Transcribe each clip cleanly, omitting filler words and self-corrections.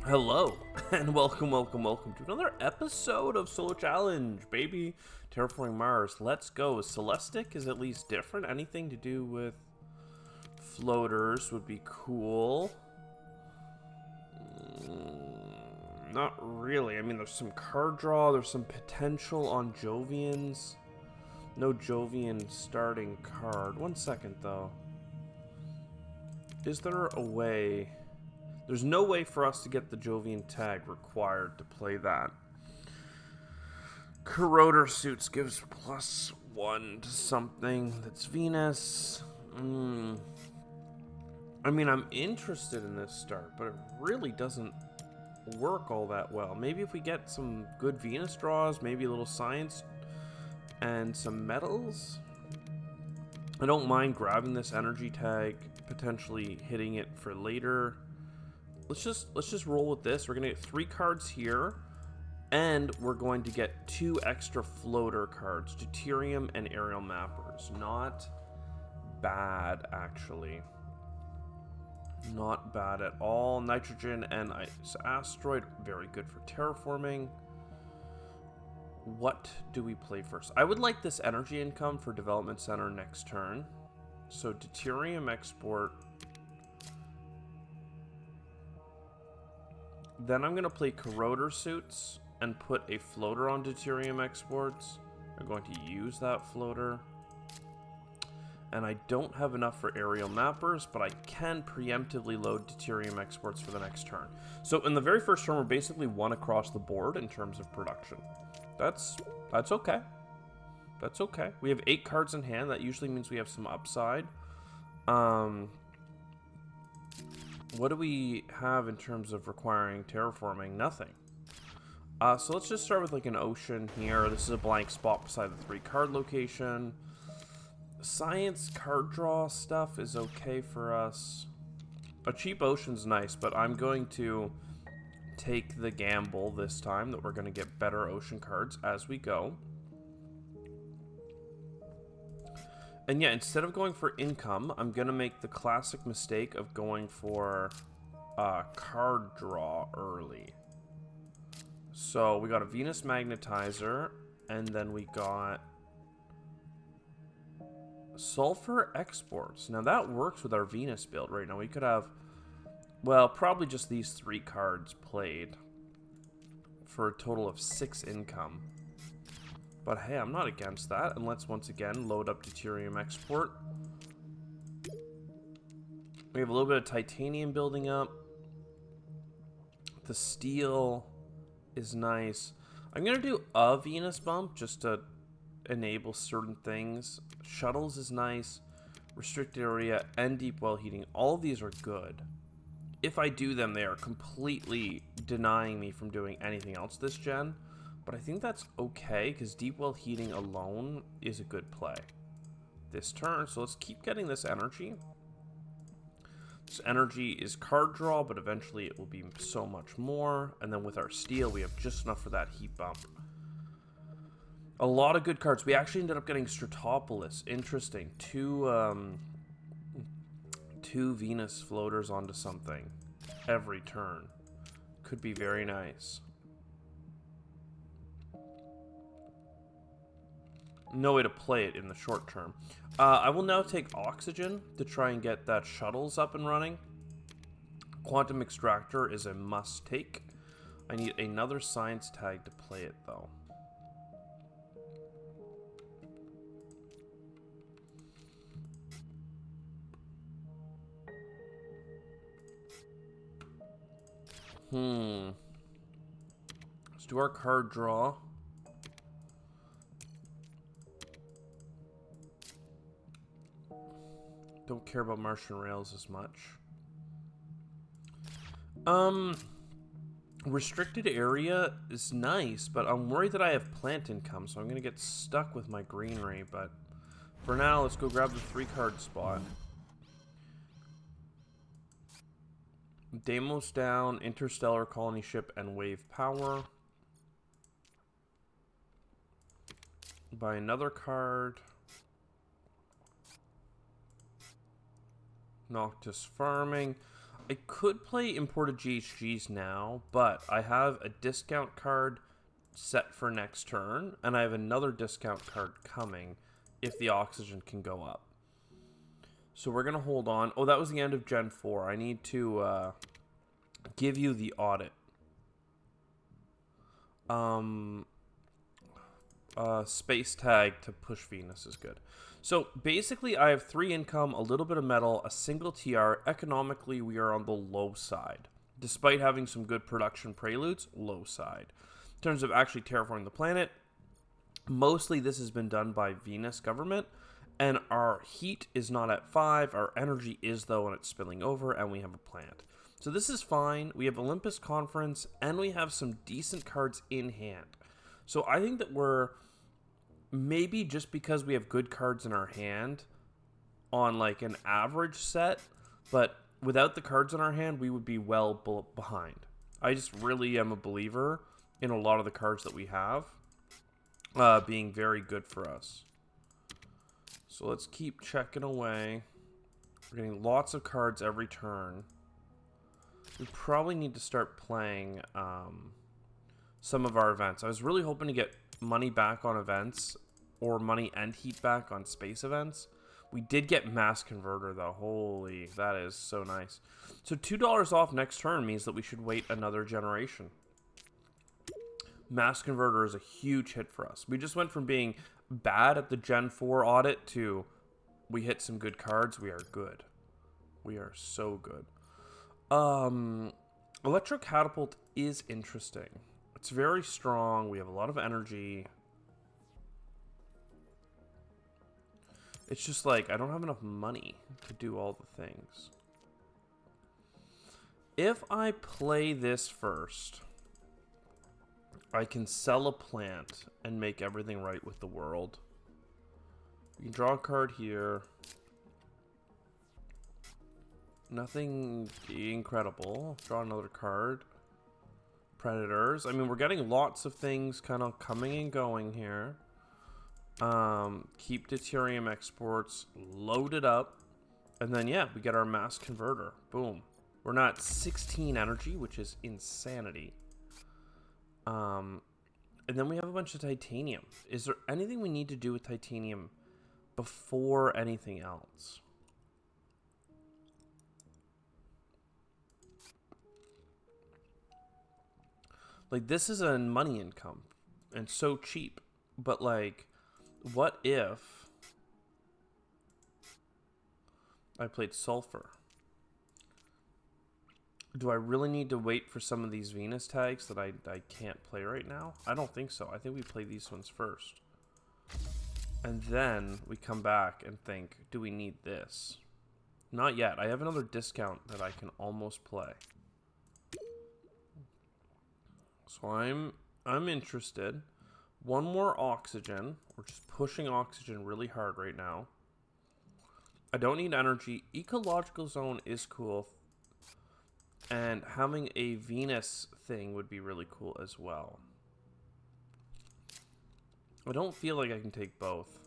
Hello, and welcome to another episode of Solo Challenge, baby. Terraforming Mars, let's go. Celestic is at least different. Anything to do with floaters would be cool. Not really. I mean, there's some card draw, there's some potential on Jovians. No Jovian starting card. 1 second, though. Is there a way... There's no way for us to get the Jovian tag required to play that. Corroder Suits gives +1 to something. That's Venus. I mean, I'm interested in this start, but it really doesn't work all that well. Maybe if we get some good Venus draws, maybe a little science and some metals. I don't mind grabbing this energy tag, potentially hitting it for later. Let's just roll with this. We're gonna get 3 cards here, and we're going to get 2 extra floater cards, Deuterium and Aerial Mappers. Not bad, actually. Not bad at all. Nitrogen and Ice Asteroid, very good for terraforming. What do we play first? I would like this energy income for Development Center next turn. So Deuterium export. Then I'm going to play Corroder Suits and put a floater on Deuterium exports. I'm going to use that floater. And I don't have enough for Aerial Mappers, but I can preemptively load Deuterium exports for the next turn. So in the very first turn, we're basically 1 across the board in terms of production. That's okay. That's okay. We have 8 cards in hand. That usually means we have some upside. What do we have in terms of requiring terraforming? Nothing. So let's just start with like an ocean here. This is a blank spot beside the 3 card location. Science card draw stuff is okay for us. A cheap ocean's nice, but I'm going to take the gamble this time that we're going to get better ocean cards as we go. And yeah, instead of going for income, I'm going to make the classic mistake of going for card draw early. So we got a Venus Magnetizer, and then we got Sulfur Exports. Now that works with our Venus build right now. We could have, well, probably just these 3 cards played for a total of 6 income. But hey, I'm not against that. And let's once again load up Deuterium export. We have a little bit of titanium building up. The steel is nice. I'm going to do a Venus bump just to enable certain things. Shuttles is nice. Restricted area and deep well heating. All of these are good. If I do them, they are completely denying me from doing anything else this gen. But I think that's okay, because deep well heating alone is a good play this turn. So let's keep getting this energy. This energy is card draw, but eventually it will be so much more. And then with our steel, we have just enough for that heat bump. A lot of good cards. We actually ended up getting Stratopolis. Interesting. 2 Venus floaters onto something every turn. Could be very nice. No way to play it in the short term. I will now take Oxygen to try and get that shuttles up and running. Quantum Extractor is a must take. I need another science tag to play it though. Let's do our card draw. Don't care about Martian Rails as much. Restricted area is nice, but I'm worried that I have plant income, so I'm going to get stuck with my greenery, but for now, let's go grab the 3 card spot. Deimos down, Interstellar Colony Ship, and Wave Power. Buy another card. Noctis Farming. I could play imported GHGs now, but I have a discount card set for next turn, and I have another discount card coming if the oxygen can go up. So we're going to hold on. Oh, that was the end of Gen 4. I need to give you the audit. Space tag to push Venus is good. So basically I have 3 income, a little bit of metal, a single TR. Economically, we are on the low side. Despite having some good production preludes, low side. In terms of actually terraforming the planet, mostly this has been done by Venus government, and our heat is not at 5. Our energy is, though, and it's spilling over, and we have a plant. So this is fine. We have Olympus Conference, and we have some decent cards in hand. So I think that we're, maybe just because we have good cards in our hand on like an average set, but without the cards in our hand, we would be well behind. I just really am a believer in a lot of the cards that we have being very good for us. So let's keep checking away. We're getting lots of cards every turn. We probably need to start playing some of our events. I was really hoping to get money back on events, or money and heat back on space events. We did get Mass Converter, though. Holy, that is so nice. So $2 off next turn means that we should wait another generation. Mass Converter is a huge hit for us. We just went from being bad at the Gen 4 audit to we hit some good cards. We are good. We are so good. Electro Catapult is interesting. It's very strong. We have a lot of energy. It's just like, I don't have enough money to do all the things. If I play this first, I can sell a plant and make everything right with the world. We can draw a card here. Nothing incredible. Draw another card. Predators. I mean, we're getting lots of things kind of coming and going here. Keep deuterium exports loaded up. And then, yeah, we get our Mass Converter. Boom. We're not 16 energy, which is insanity. And then we have a bunch of titanium. Is there anything we need to do with titanium before anything else? Like, this is a money income, and so cheap. But, like, what if I played sulfur? Do I really need to wait for some of these Venus tags that I can't play right now? I don't think so. I think we play these ones first. And then we come back and think, do we need this? Not yet. I have another discount that I can almost play. So I'm interested. One more oxygen. We're just pushing oxygen really hard right now. I don't need energy. Ecological zone is cool. And having a Venus thing would be really cool as well. I don't feel like I can take both.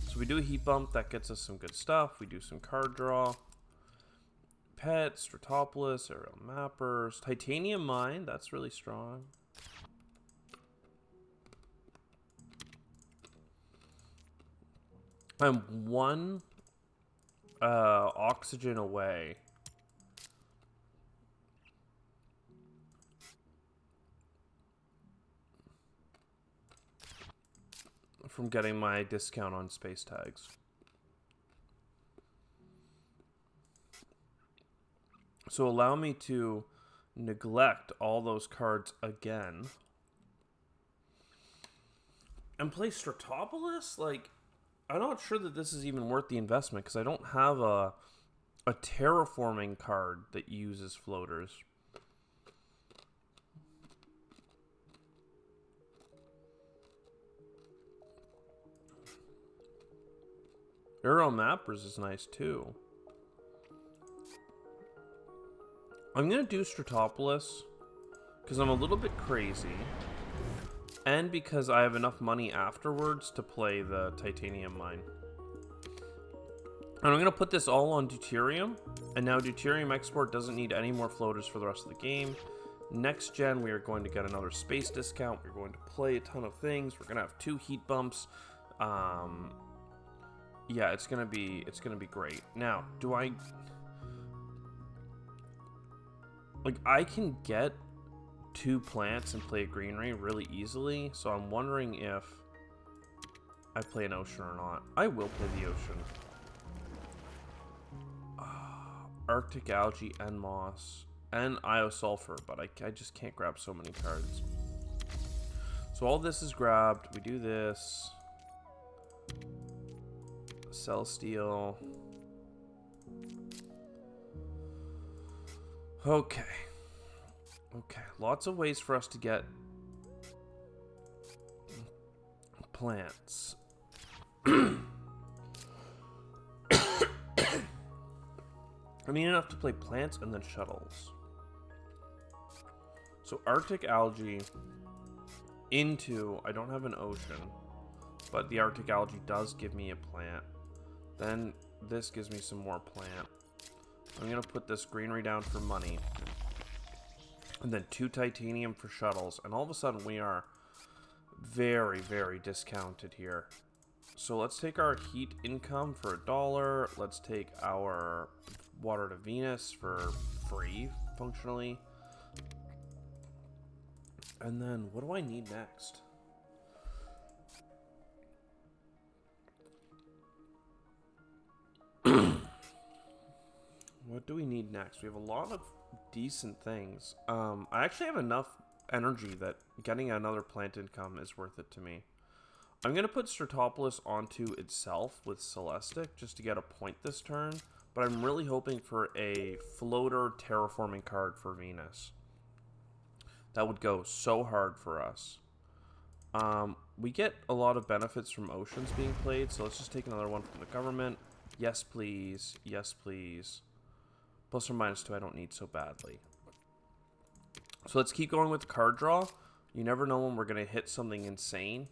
So we do a heat bump. That gets us some good stuff. We do some card draw. Pet, Stratopolis, Aerial Mappers, Titanium Mine, that's really strong. I'm one oxygen away from getting my discount on space tags. So allow me to neglect all those cards again. And play Stratopolis? Like, I'm not sure that this is even worth the investment because I don't have a terraforming card that uses floaters. Aerial Mappers is nice too. I'm going to do Stratopolis because I'm a little bit crazy and because I have enough money afterwards to play the Titanium Mine. And I'm going to put this all on deuterium. And now deuterium export doesn't need any more floaters for the rest of the game. Next gen, we are going to get another space discount. We're going to play a ton of things. We're going to have 2 heat bumps. Yeah, it's gonna be great. Now, do I I can get 2 plants and play a greenery really easily, so I'm wondering if I play an ocean or not. I will play the ocean. Arctic algae and moss and iosulfur, but I just can't grab so many cards. So all this is grabbed. We do this. Sell steel. Okay. Okay. Lots of ways for us to get plants. I mean enough to play plants and then shuttles. So Arctic algae into, I don't have an ocean, but the Arctic algae does give me a plant. Then this gives me some more plant. I'm going to put this greenery down for money. And then 2 titanium for shuttles. And all of a sudden we are very, very discounted here. So let's take our heat income for $1. Let's take our water to Venus for free, functionally. And then what do I need next? What do we need next? We have a lot of decent things. I actually have enough energy that getting another plant income is worth it to me. I'm going to put Stratopolis onto itself with Celestic just to get a point this turn, but I'm really hoping for a floater terraforming card for Venus. That would go so hard for us. We get a lot of benefits from oceans being played, so let's just take another one from the government. Yes, please. Yes, please. Plus or minus 2 I don't need so badly. So let's keep going with the card draw. You never know when we're going to hit something insane.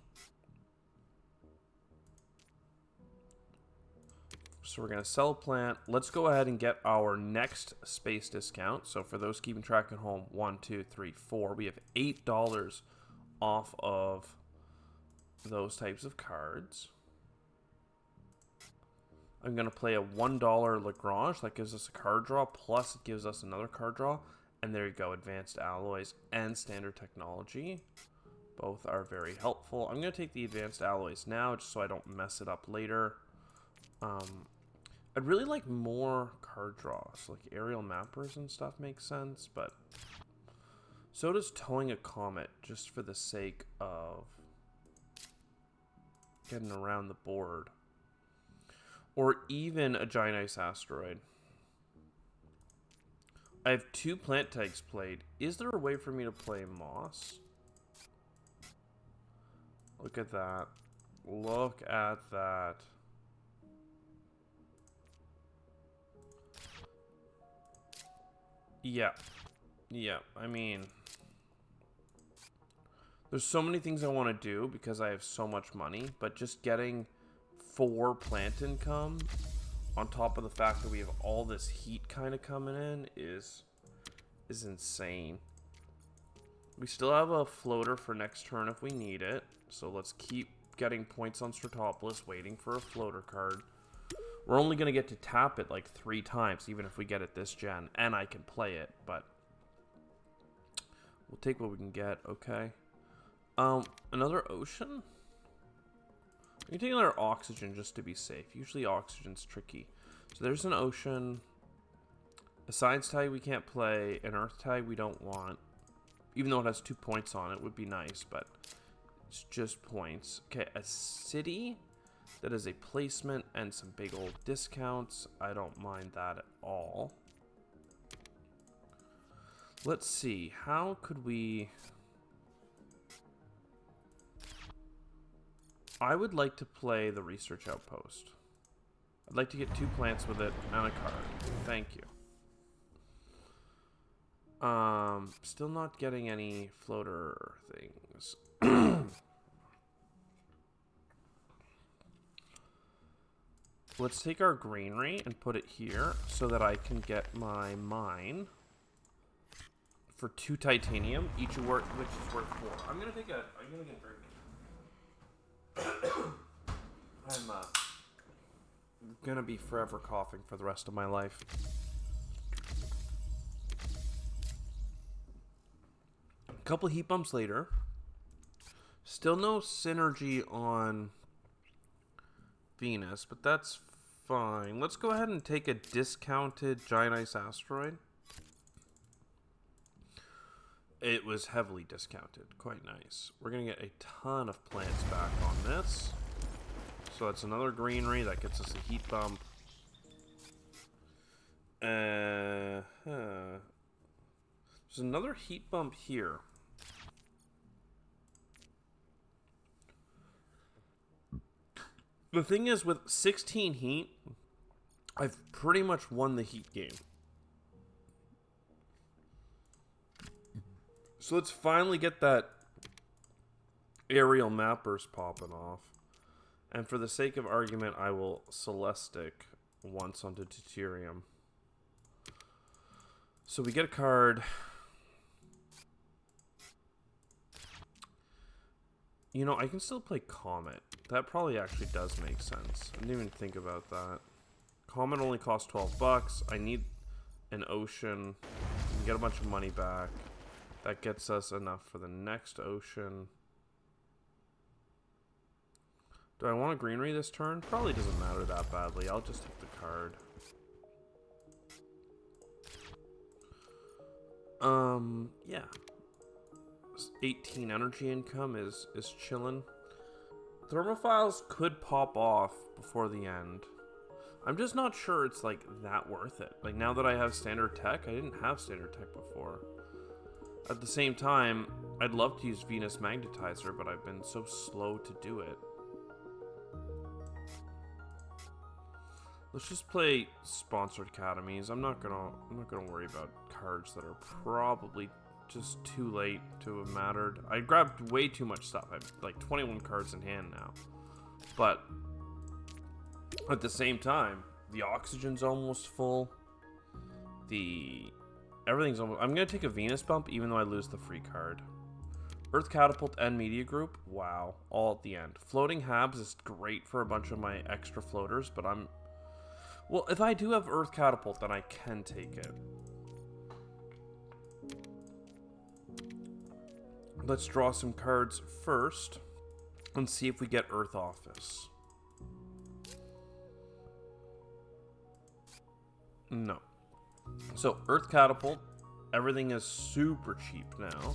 So we're going to sell a plant. Let's go ahead and get our next space discount. So for those keeping track at home, 1, 2, 3, 4. We have $8 off of those types of cards. I'm going to play a $1 Lagrange. That gives us a card draw, plus it gives us another card draw. And there you go, Advanced Alloys and Standard Technology. Both are very helpful. I'm going to take the Advanced Alloys now, just so I don't mess it up later. I'd really like more card draws, like aerial mappers and stuff makes sense, but so does towing a comet, just for the sake of getting around the board. Or even a giant ice asteroid. I have 2 plant tags played. Is there a way for me to play moss? Look at that. Look at that. Yeah. Yeah, I mean, there's so many things I want to do because I have so much money, but just getting 4 plant income on top of the fact that we have all this heat kind of coming in is insane. We still have a floater for next turn if we need it, so let's keep getting points on Stratopolis, waiting for a floater card. We're only going to get to tap it like 3 times, even if we get it this gen, and I can play it, but we'll take what we can get, okay? Another ocean? We can take another oxygen just to be safe. Usually oxygen's tricky. So there's an ocean. A science tag we can't play. An earth tag we don't want. Even though it has 2 points on it, would be nice, but it's just points. Okay, a city that is a placement and some big old discounts. I don't mind that at all. Let's see. How could we... I would like to play the research outpost. I'd like to get 2 plants with it and a card. Thank you. Still not getting any floater things. let's take our greenery and put it here so that I can get my mine for 2 titanium, which is worth 4. I'm gonna get a drink. I'm gonna be forever coughing for the rest of my life. A couple heat bumps later, still no synergy on Venus, but that's fine. Let's go ahead and take a discounted giant ice asteroid. It was heavily discounted. Quite nice. We're going to get a ton of plants back on this. So that's another greenery. That gets us a heat bump. There's another heat bump here. The thing is, with 16 heat, I've pretty much won the heat game. So let's finally get that aerial mappers popping off. And for the sake of argument, I will Celestic once onto Deuterium. So we get a card. You know, I can still play Comet. That probably actually does make sense. I didn't even think about that. Comet only costs 12 bucks. I need an ocean. We can get a bunch of money back. That gets us enough for the next ocean. Do I want a greenery this turn? Probably doesn't matter that badly. I'll just take the card. Yeah. 18 energy income is chillin'. Thermophiles could pop off before the end. I'm just not sure it's like that worth it. Like now that I have standard tech, I didn't have standard tech before. At the same time, I'd love to use Venus Magnetizer, but I've been so slow to do it. Let's just play sponsored academies. I'm not gonna worry about cards that are probably just too late to have mattered. I grabbed way too much stuff. I have like 21 cards in hand now. But at the same time, the oxygen's almost full. Everything's almost... I'm going to take a Venus bump even though I lose the free card. Earth Catapult and Media Group. Wow. All at the end. Floating Habs is great for a bunch of my extra floaters, but I'm... Well, if I do have Earth Catapult, then I can take it. Let's draw some cards first and see if we get Earth Office. No. So, Earth Catapult. Everything is super cheap now.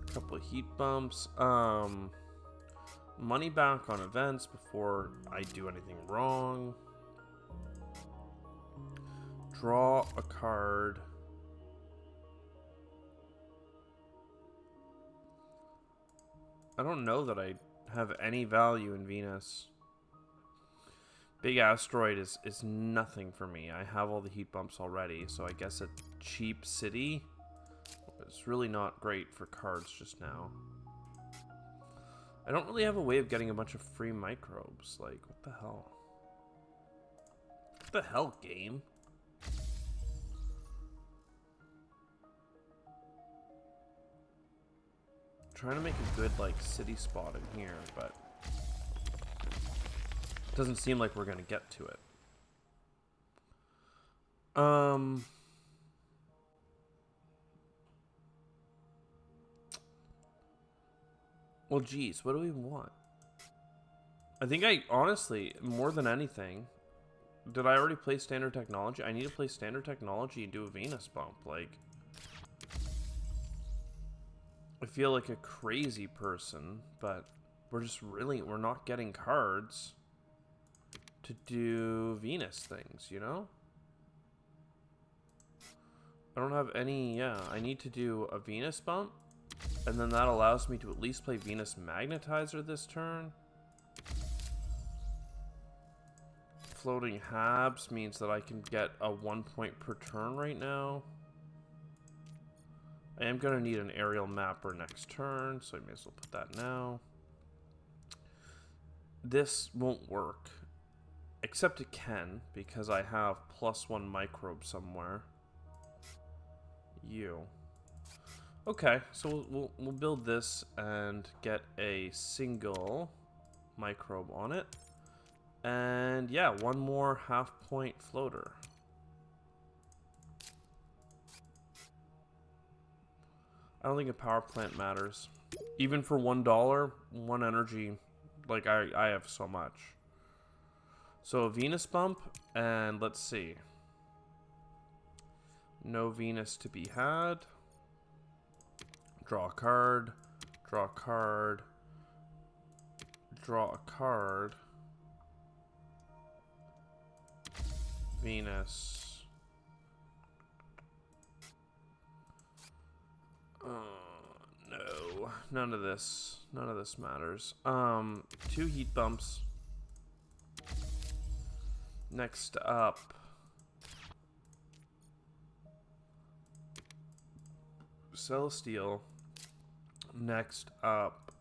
A couple of heat bumps. Money back on events before I do anything wrong. Draw a card. I don't know that I have any value in Venus. Big Asteroid is nothing for me. I have all the heat bumps already, so I guess a cheap city is really not great for cards just now. I don't really have a way of getting a bunch of free microbes. Like, what the hell? What the hell, game? Trying to make a good like city spot in here, but it doesn't seem like we're gonna get to it. Well, geez, what do we want? I think I honestly, more than anything, did I already play standard technology? I need to play standard technology and do a Venus bump. Like, I feel like a crazy person, but we're not getting cards to do Venus things, you know? I don't have any, yeah, I need to do a Venus bump, and then that allows me to at least play Venus Magnetizer this turn. Floating Habs means that I can get a 1 point per turn right now. I am going to need an aerial mapper next turn, so I may as well put that now. This won't work. Except it can, because I have +1 microbe somewhere. You. Okay, so we'll build this and get a single microbe on it. And yeah, one more half-point floater. I don't think a power plant matters. Even for $1, 1 energy, like I have so much. So a Venus bump, and let's see. No Venus to be had. Draw a card. Draw a card. Draw a card. Venus. No. None of this. None of this matters. 2 heat bumps. Next up. Celestial. Next up.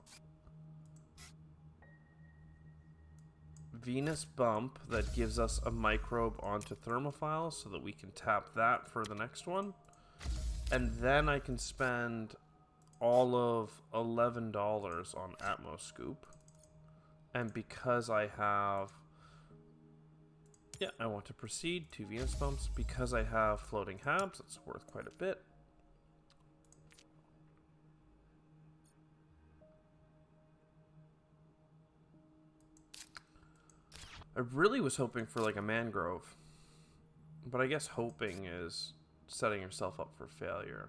Venus bump that gives us a microbe onto Thermophile so that we can tap that for the next one. And then I can spend all of $11 on Atmoscoop. And because I have... Yeah, I want to proceed. 2 Venus bumps. Because I have floating habs, that's worth quite a bit. I really was hoping for like a mangrove. But I guess hoping is setting yourself up for failure.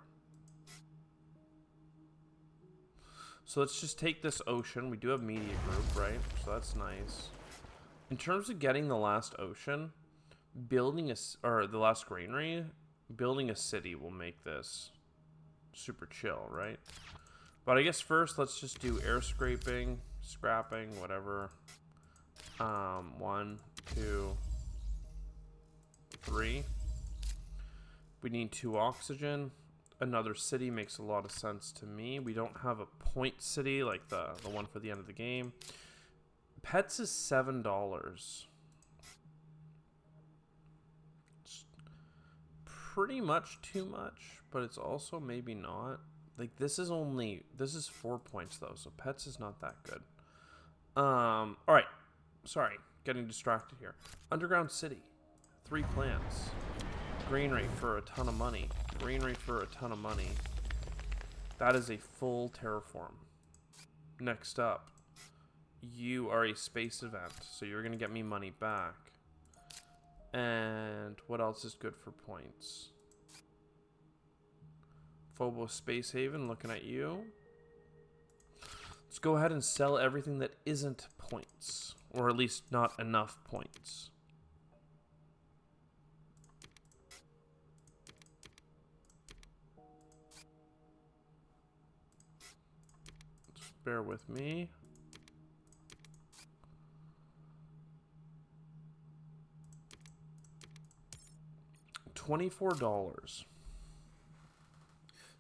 So let's just take this ocean. We do have media group, right? So that's nice. In terms of getting the last ocean, building or the last granary, building a city will make this super chill, right? But I guess first let's just do air scraping, scrapping, whatever. 1, 2, 3. We need 2 oxygen. Another city makes a lot of sense to me. We don't have a point city like the one for the end of the game. Pets is $7. It's pretty much too much, but it's also maybe not. Like this is 4 points though, so pets is not that good. All right. Sorry, getting distracted here. Underground city, 3 plants. Greenery for a ton of money. Greenery for a ton of money. That is a full terraform. Next up, you are a space event, so you're gonna get me money back. And what else is good for points? Phobos Space Haven, looking at you. Let's go ahead and sell everything that isn't points, or at least not enough points. Just bear with me. $24.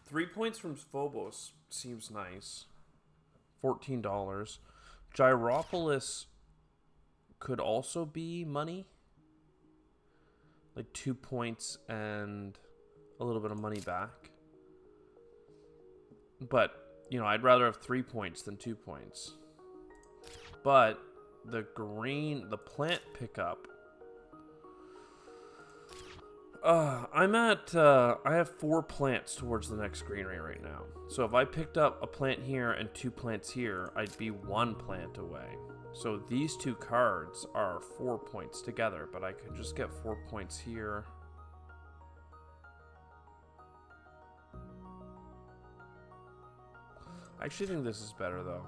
3 points from Phobos seems nice. $14. Gyropolis could also be money. Like 2 points and a little bit of money back. But, you know, I'd rather have 3 points than 2 points. But the plant pickup. I have 4 plants towards the next greenery right now. So if I picked up a plant here and 2 plants here, I'd be 1 plant away. So these 2 cards are 4 points together, but I could just get 4 points here. I actually think this is better though.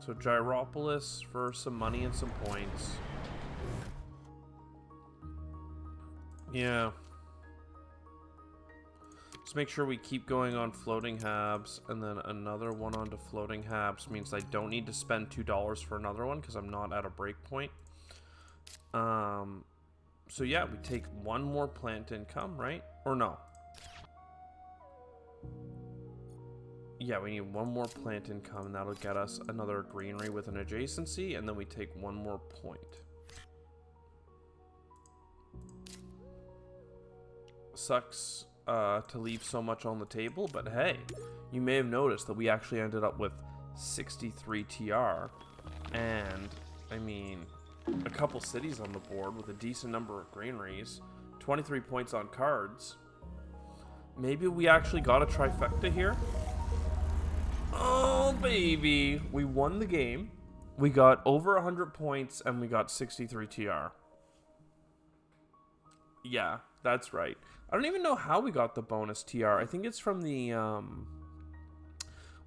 So Gyropolis for some money and some points. Yeah. Let's make sure we keep going on floating habs, and then another one onto floating habs means I don't need to spend $2 for another one because I'm not at a break point. So yeah, we take 1 more plant income, right? Or no? Yeah, we need 1 more plant income, and that'll get us another greenery with an adjacency, and then we take 1 more point. Sucks to leave so much on the table, but hey, you may have noticed that we actually ended up with 63 TR, and I mean, a couple cities on the board with a decent number of granaries, 23 points on cards. Maybe we actually got a trifecta here? Oh, baby. We won the game. We got over 100 points, and we got 63 TR. Yeah, that's right. I don't even know how we got the bonus TR. I think it's from the,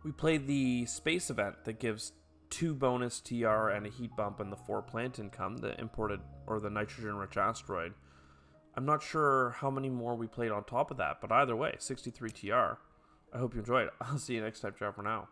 we played the space event that gives 2 bonus TR and a heat bump and the 4 plant income, the imported, or the nitrogen-rich asteroid. I'm not sure how many more we played on top of that, but either way, 63 TR. I hope you enjoyed it. I'll see you next time. Ciao for now.